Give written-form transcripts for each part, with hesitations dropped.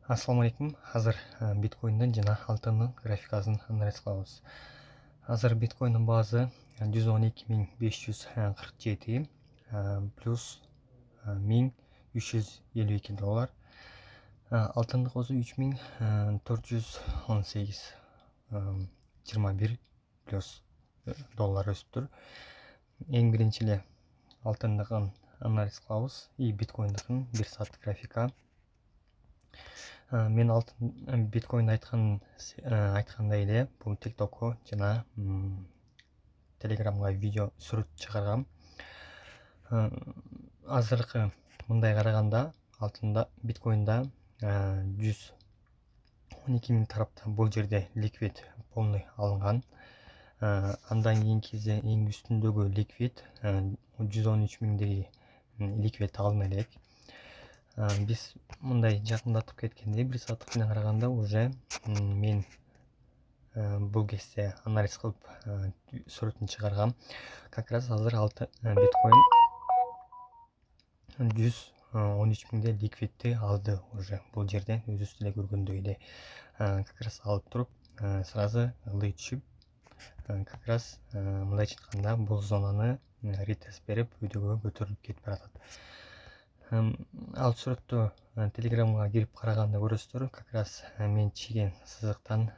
Assalamu алейкум. Азыр биткоиндин жана алтындын графикасын анализ кылабыз. Азыр биткоиндин баасы 112.547 плюс 1352 доллар. Алтындыкысы 3418 21 плюс доллар өсүптүр. Эң биринчи эле алтындыкын анализ кылабыз. И биткоиндикин 1 сааттык графика. Мен алтын биткоин айткандай эле бул TikTokко жана Telegramга видео сүрөт чыгаргам. Азыркы мындай караганда алтында биткоинда 112.000 тарапта бул жерде ликвид полный алынган. Андан кийинкиси эң үстүндөгү ликвид 113.000деги ликвид алына элек. Биз мындай жакындатып кеткенде 1 сааттык менен караганда уже мен бул кезде анализ кылып сүрөтүн чыгаргам. Как раз азыр биткоин 113.000де ликвидти алды уже. Бул жерден өзүбүз деле көргөндөй эле как раз алып туруп сразу ылдый түшүп как раз мындайча айтканда бул зонаны ретест берип өйдөгө көтөрүлүп кетип баратат. Ал сүрөттө Telegramга кирип караганда көрөсүздөр, как раз мен чийген сызыктан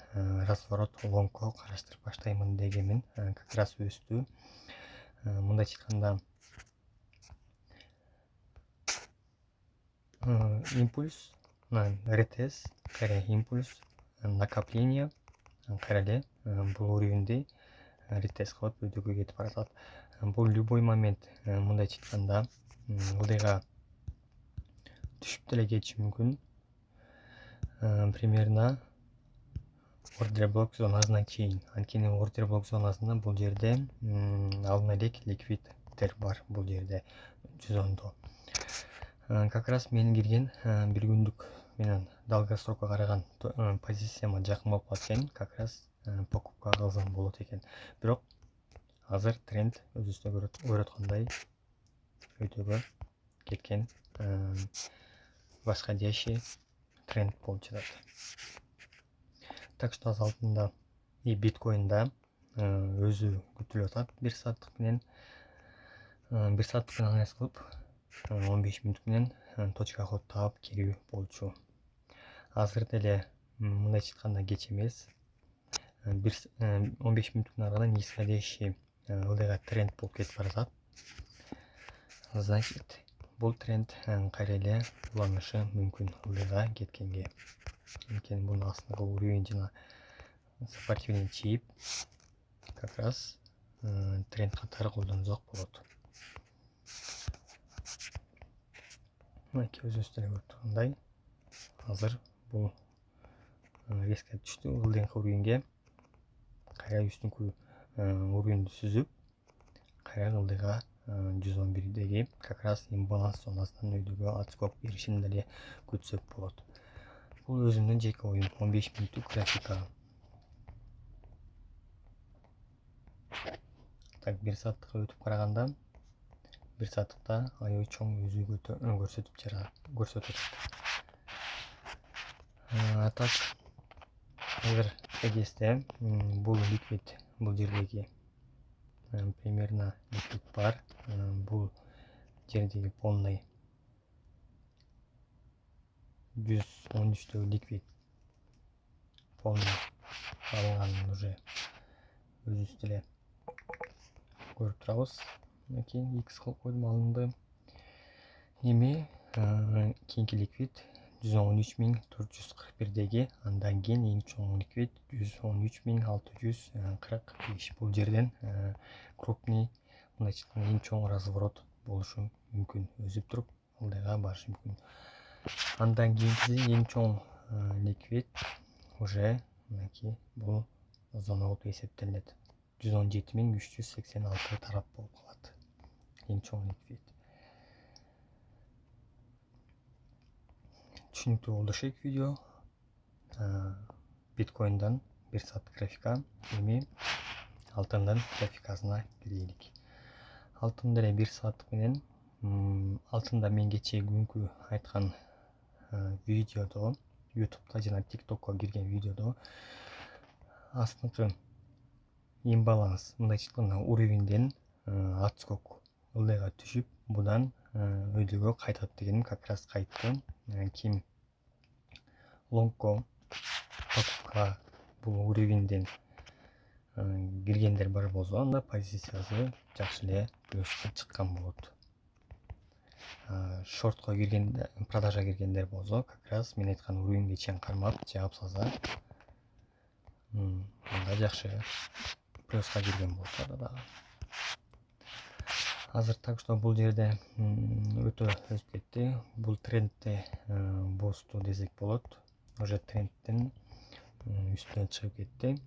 разворот лонгко караштырып баштаймын дегенмин. Как раз өстү. Мындайча айтканда импульс, ретест, кайра импульс, накопление, кайра эле бул уровеньди ретест кылып өйдөгө кетип баратат. Бул любой момент мындайча айтканда ылдыйга түшүп деле кетиши мүмкүн. Примерно ордер блок зонасына чейин. Анткени ордер блок зонасында бул жерде алына элек ликвидтер бар бул жерде 110до. Как раз менин кирген бир күндүк менен долгосрокко караган позицияма жакын болуп калат экен. Как раз покупка кылсам болот экен. Бирок азыр тренд өзүбүздө көрүп аткандай өйдөгө кеткен восходящий тренд болуп жатат. Так что алтында и биткоинда өзү күтүлүп атат 1 сааттык менен. 1 сааттык анализ кылып 15 мүнөт менен точка кылып таап кирүү болчу. Азыр деле мындайча айтканда кеч эмес. 15 мүнөт менен караганда нисходящий ылдыйга тренд болуп кетип баратат. Значит, бул тренд кайра эле уланышы мүмкүн ылдыйга кеткенге. Анткени бунун астыңкы уровень жана сопротивление чийип, как раз тренд катары колдонсок болот. Мынакей өзүбүз деле көрүп тургандай, азыр бул резко түштү ылдыйкы уровеньге, кайра үстүнкү уровеньди сүзүп, кайра ылдыйга 111деги как раз имбаланс зонасынан өйдөгө отскок беришин деле күтсөк болот. Бул өзүмдүн жеке оюм 15 мүнөттүк графика. Так 1 сааттыкка өтүп караганда 1 сааттыкта аябай чоң өзү көрсөтөт. Так азыр кезде бул ликвид бул жердеги примерно ликвид бар. Бул жердеги полный 113дөгү ликвид полный алынганын уже өзүбүз деле көрүп турабыз. Мынакей X кылып койдум, алынды. Эми кийинки ликвид 113.441деги, андан кийин эң чоң ликвид 113.645. Бул жерден крупный, мындайча айтканда эң чоң разворот болушу мүмкүн. Өзүп туруп ылдыйга барышы мүмкүн. Андан кийинкиси эң чоң ликвид уже мынакей бул зона болуп эсептелет. 117.386 тарап болуп калат. Эң чоң ликвид. Түшүнүктүү болушу керек видео. Биткоиндан 1 сааттык графика. Эми алтындын графикасына кирелик. Алтын деле 1 сааттык менен алтында мен кечээ күнкү айткан видеодо YouTube'da жана TikTok'ко кирген видеодо астыңкы имбаланс, мындайча айтканда уровеньден отскок ылдыйга түшүп, будан өйдөгө кайтат дегеним как раз кайтты. Ким лонгко покупка бул уровеньден киргендер бар болсо, анда позициясы жакшы эле плюска чыккан болот. Шортко киргенде, продажа киргендер болсо, как раз мен айткан уровеньге чейин кармап жаап салса, анда жакшы плюска кирген болот дагы. Азыр так что бул жерде өтө өсүп кетти. Бул трендте босту десек болот. Уже трендтин үстүнө чыгып кетти.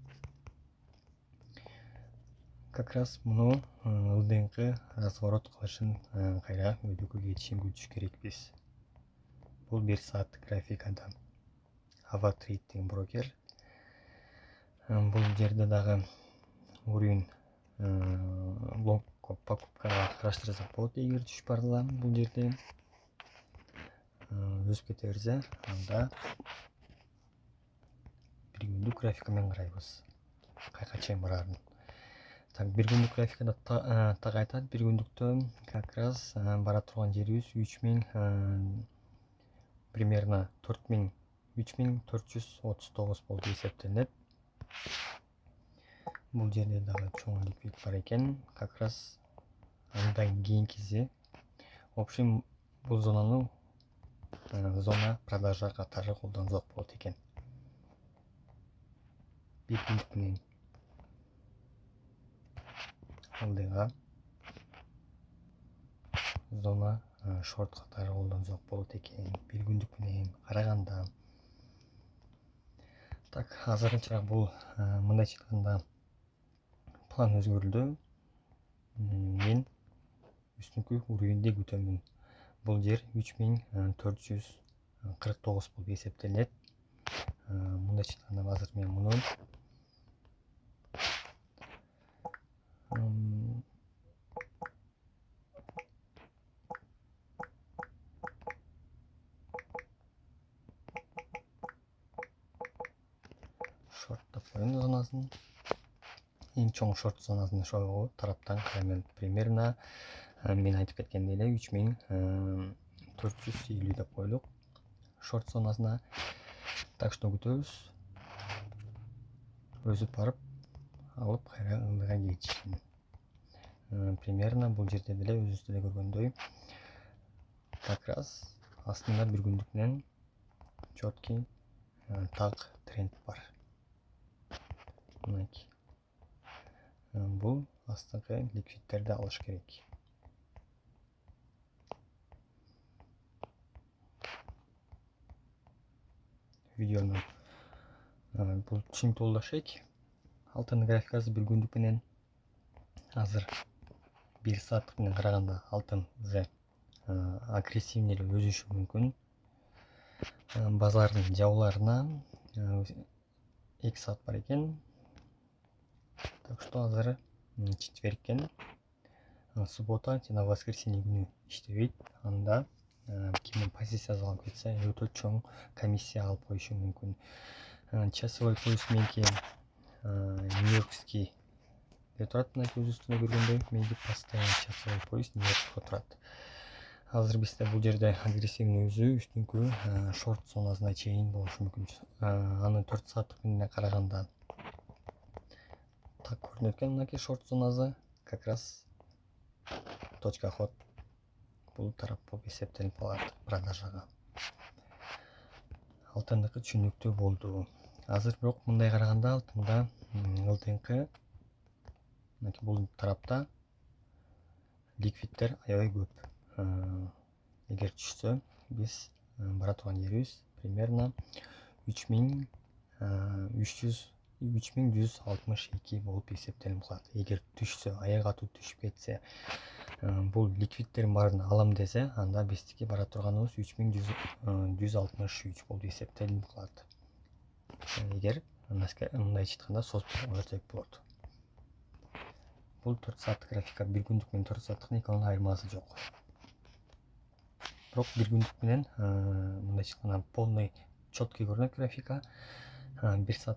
Как раз муну ылдыйкы разворот кылышын, кайра өйдөгкө кетишин күтүш керекпиз. Бул 1 сааттык графикада AvaTrade деген брокер. Бул жерде дагы уровень лонгко покупкага караштырсак болот. Эгер түшүп барса, бул жерде өсүп кете берсе, анда бир күндүк графика менен карайбыз кайка чейин барарын. Так, бир күндүк графикада так айтат. Бир күндүктө как раз бара турган жерибиз 3000 примерно 3439 болуп эсептелет. Бул жерде дагы чоң ликвид бар экен. Как раз андан кийинкиси. В общем, бул зонаны зона продажа катары колдонсок болот экен. Бир күндүк менен алдыга зона шорт катары колдонсок болот экен. Бир күндүк менен караганда. Так, азырынча бул мындайча айтканда план өзгөрүлдү. Мен үстүнкү уровеньди күтөмүн. Бул жер 3449 болуп эсептелет. Мындайча айтканда азыр мен муну шорттоп коеюн зонасын. Эң чоң шорт зонасын ошол тараптан карайм. Примерно мен айтып кеткендей эле 3450 деп койлук шорт зонасына. Так что күтөбүз. Өсүп барып, алып кайра ылдыга кетишин. Примерно бул жерде деле өзүбүз деле көргөндөй как раз астында бир күндүк менен четкий так тренд бар. Мынакей. Бул астыңкы ликвидтерди алыш керек. Видеону бул түшүнүктүү болушу керек. Алтын графикасы бир күндүк менен азыр 1 сааттык менен караганда алтын уже агрессивный эле өсүшү мүмкүн. Базардын жабыларына 2 саат бар экен. Так что азыр четверген, суббота жана воскресенье күнү иштебейт. Анда кимдин позициясы алып кетсе, өтө чоң комиссия алып коюшу мүмкүн. Часовой пояс меники Нью-Йоркский деп турат. Мынакей өзүбүздө көргөндөй, меники постоянно часовой пояс Нью-Йоркко турат. Азыр бизде бул жерде агрессивный өзү үстүнкү шорт зонасына чейин болушу мүмкүн. Аны 4 сааттык менен караганда так көрүнөт экен. Мынакей шорт зонасы как раз точка ход бул тарап болуп эсептелип калат продажага. Алтындыкы түшүнүктүү болду. Азыр бирок мындай караганда алтында ылдыйкы мынакей бул тарапта ликвидтер аябай көп. Эгер түшсө, биз бара турган жерибиз примерно 3162 болуп эсептелип калат. Эгер түшсө, аяк катуу түшүп кетсе, бул ликвидтердин баарын алам десе, анда биздики бара турганыбыз 3163 болуп эсептелип калат. Эгер мындайча айтканда созуп көрсөк болот. Бул 4 сааттык графика, бир күндүк менен 4 сааттыктын экөөнүн айырмасы жок. Бирок бир күндүк менен мындайча айтканда полный четкий көрінеді графика. 4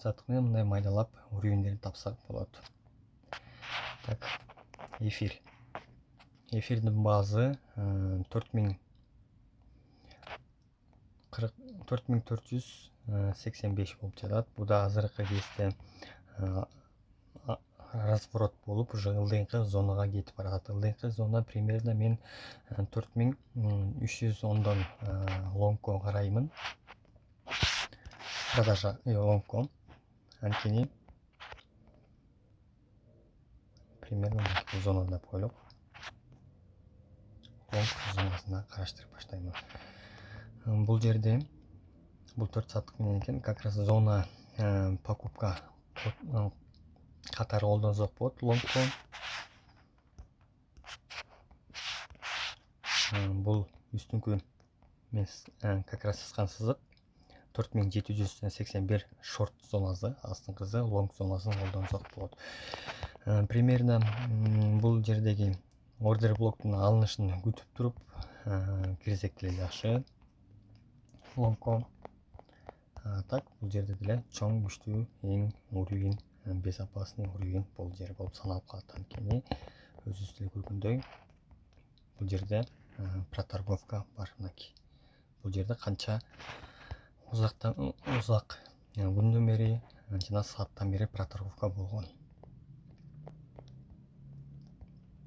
сааттык менен мындай майдалап уровеньдерин тапсак болот. Так, эфир. Эфирдин базы 4485 болуп жатат. Бу да азыркы кезде разворот болуп, уже ылдыйкы зонага кетип барат. Ылдыйкы зона примерно мен 4310дон лонгко караймын. Продажа лонгко. Анткени примерно бул зонада коелук. Лонг зонасына караштырып баштайм. Бул жерде бул 4 сааттык менен экен, как раз зона покупка катары колдонсок болот лонгко. Бул үстүңкү мен как раз сызган сызык 4781 шорт зонасы, астыңкысы лонг зонасын колдонсок болот. Примерно бул жердеги ордер блоктун алынышын күтүп туруп кирсек деле жакшы. Лонгко. Так, бул жерде деле чоң күчтүү эң уровень, безопасный уровень бул жер болуп саналып калат. Анткени өзүңүз деле көргөндөй бул жерде проторговка бар. Бул жерде канча узак күндөн бери жана сааттан бери проторговка болгон.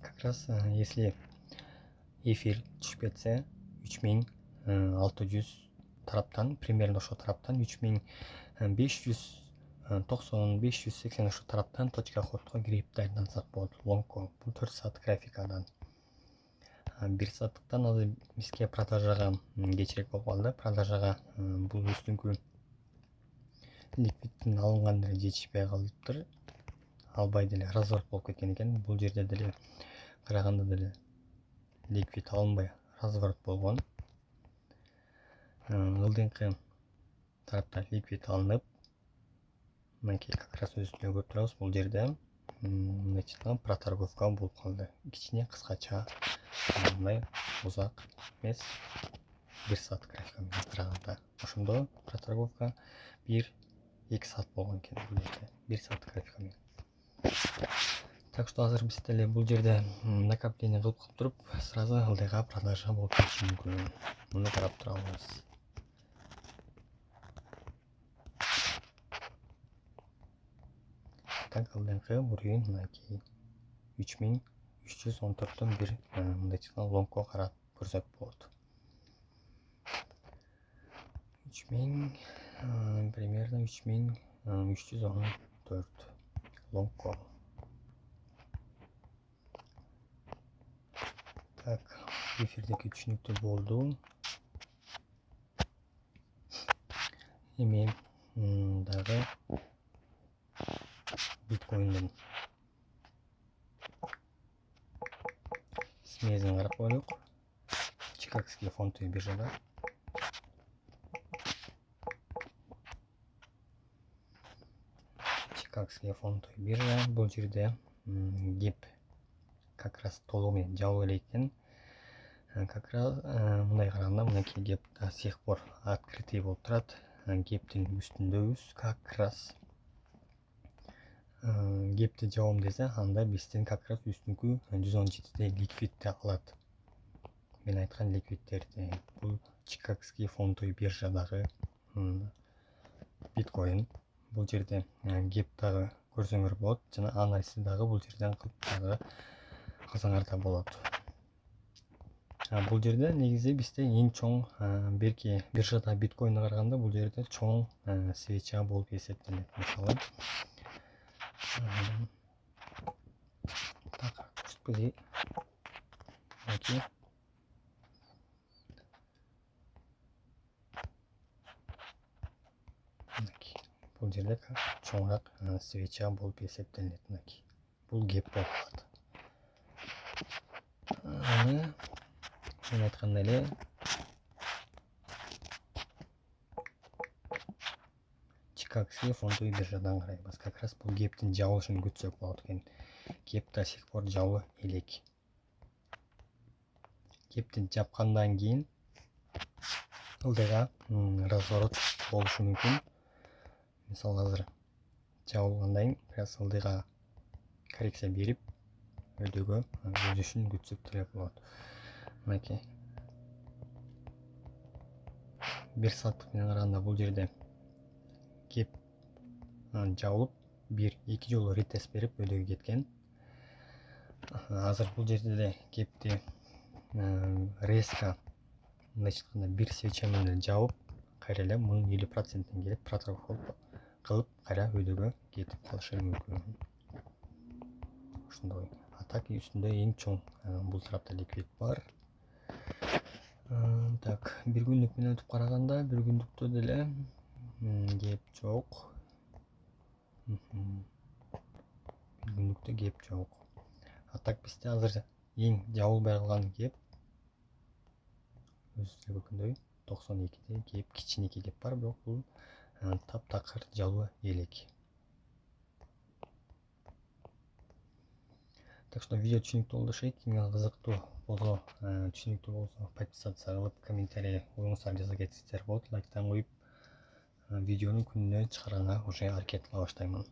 Как раз если эфир түшүп кетсе 3600 тараптан, примерно ошо тараптан 3590-580 ошо тараптан точка ходко кирип дайындансак болот. Лонгко бул 4 саат графикадан. 1 сааттыктан азыр бизге продажага кечирээк болуп калды. Продажага бул үстүңкү ликвидтин алынгандары жетишпей калыптыр. Албай деле разворот болуп кеткен экен. Бул жерде деле караганда деле ликвид алынбай разворот болгон. Ылдыйкы тарапта ликвид алынып, мынакей как раз өзүбүз деле көрүп турабыз. Бул жерде мындайча проторговка болуп калды. Кичине кыскача, мындай узак эмес, 1 саат графика менен караганда. Ошондо проторговка 1-2 саат болгон экен бул жерде. 1 саат графика менен. Так что азыр биз деле бул жерде накопление кылып туруп, сразу ылдыйга продажа болуп кетиши мүмкүн. Муну карап турабыз. Так, ылдыйкы уровень мынакей 3314төн бир мындайча лонгко карап көрсөк болот. 3314 лонгко. Так, эфирдеги түшүнүктүү болду. Эми дагы биткоиндин смезин карап коелук. Чикагский фонддук биржада. Чикагский фонддук биржа. Бул жерде геп как раз толугу менен жабыла элек экен. Как раз мындай караганда мынакей геп до сих пор открытый болуп турат. Гептин үстүндөбүз. Как раз гепти жабам десе, анда бизден как раз үстүңкү 117 ликвидти алат. Мен айткан ликвидтерди. Бул Чикагский фонддук биржадагы биткоин. Бул жерде геп дагы көрсөңөр болот жана анализди дагы бул жерден кылып дагы алсаңар да болот. Бул жерде негизи бизде эң чоң берки биржада биткоинге караганда бул жерде чоң свеча болуп эсептелет. Мисалы так, господи. Окей. Бул жерде чоңураак свеча болуп эсептелет. Бул геп болуп калат. Аны мен айткандай эле Чикагский фонддук биржадан карайбыз. Как раз бул гептин жабылышын күтсөк болот экен. Геп до сих пор жабылып элек. Гептин жапкандан кийин ылдыйга разворот болушу мүмкүн. Мисалы азыр жабылгандан кийин бир аз ылдыйга коррекция берип өйдөгө өзүшүн күтсөк деле болот. Мынакей 1 сааттык менен караганда бул жерде кеп жабылып 1-2 жолу ретест берип өйдөгө кеткен. Азыр бул жерде де кепти резко мындайча айтканда бир свеча менен жабып кайра эле мунун 50%-ин келип протокол кылып кайра өйдөгө кетип калышы мүмкүн. Ошондой. А так үстүндө эң чоң бул тарапта ликвид бар. Так, бир күндүк менен өтүп караганда бир күндүктө деле кеп жок. Бир күндүктө кеп жок. А так бизде азыр эң жабылбай калган кеп өзүңүз көргөндөй 92-де кеп кичинекей кеп бар, бирок бул таптакыр жалуу элек. Так что видео түшүнүктүү болду окшойт. Кимге кызыктуу болсо, түшүнүктүү болсо подписация кылып, комментарий оюңуздарды жаза кетсеңиздер болот. Лайктан коюп, видеону күнүнө чыгарганга уже аракет кыла баштаймын.